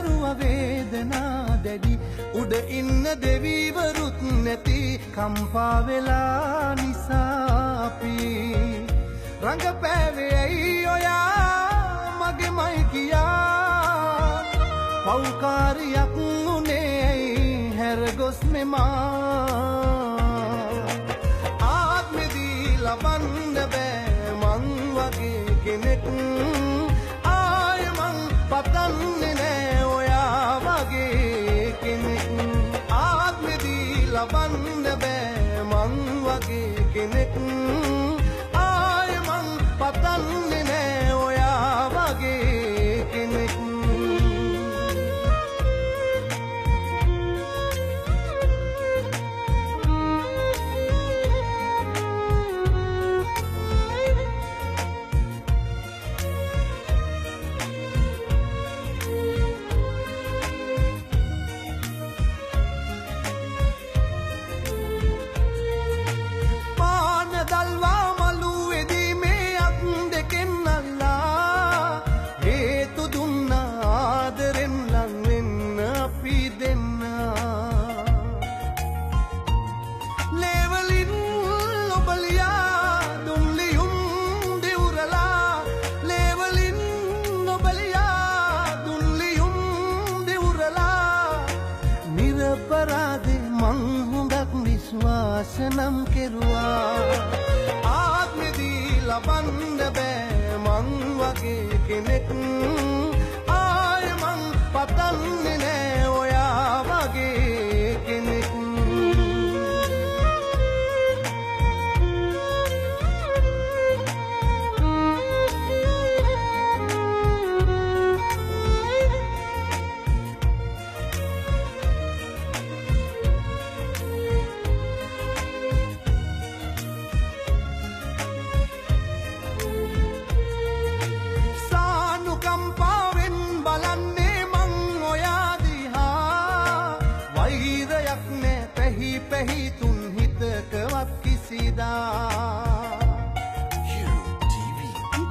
මැරුව වේදනා දැඩි උඩ ඉන්න දෙවිවරුත් නැති කම්පා වෙලා නිසා අපි රංගපෑවේ ඇයි ඔයා මගේමයි කියා පෞකාරියක් උනේ ඇයි හැරගොස් මෙමා ආත්මෙදී ලබන්න බෑ මං වගේ කෙනෙක් ආය මං පතන්නේ නෑ ඔයා වගේ කෙනෙක් ආත්මෙදී ලබන්න බෑ මං වගේ කෙනෙක් ආය මං පතන්නේ නෑ ඔයා වගේ කෙනෙක් විශ්වාසනම් කෙරුවා ආත්මෙදී ලබන්න බෑ මං වගේ කෙනෙක් ආය මං පතන්නේ නෑ ඔයා වගේ කෙනෙක්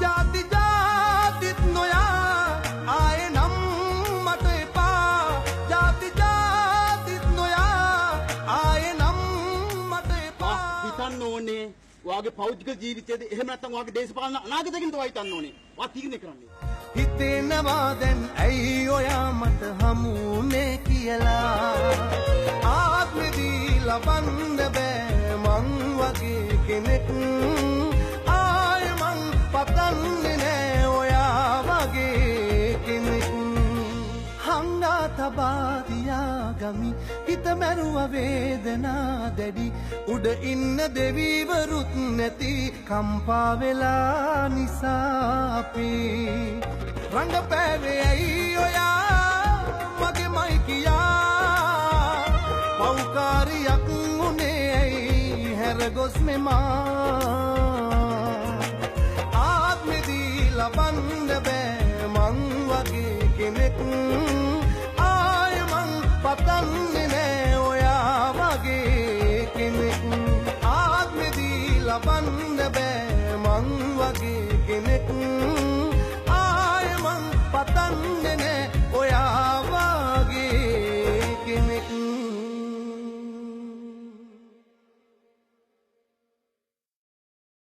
जाति जातित नोया आए नम मत पा जाति जातित नोया आए नम मत पा හිතන්න ඕනේ ඔයාගේ පෞද්ගලික ජීවිතයේද එහෙම නැත්නම් ඔයාගේ දේශපාලන අනාගතයකින් තමයි හිතන්න ඕනේ. ඔයා තීරණය කරන්නේ. හිතෙනවා දැන් ඇයි ඔයා මට හමුනේ කියලා ආත්මෙදී ලබන්න බෑ මං වගේ කෙනෙක් ආය මං පතන්නේ නෑ ඔයා වගේ කෙනෙක් හංගා තබා තියාගමි හිත මැරුව වේදනා දැඩි උඩ ඉන්න දෙවිවරුත් නැති කම්පා වෙලා නිසා අපි රංගපෑවේ ඇයි ඔයා මගේමයි කියා පෞකාරියක් උනේ ඇයි හැරගොස් මෙමා ආත්මෙදී ලබන්න බෑ මං වගේ කෙනෙක් ආය මං පතන්නේ නෑ ඔයා වගේ කෙනෙක් ආත්මෙදී ලබන්න බෑ මං වගේ කෙනෙක් ආය මං පතන්නේ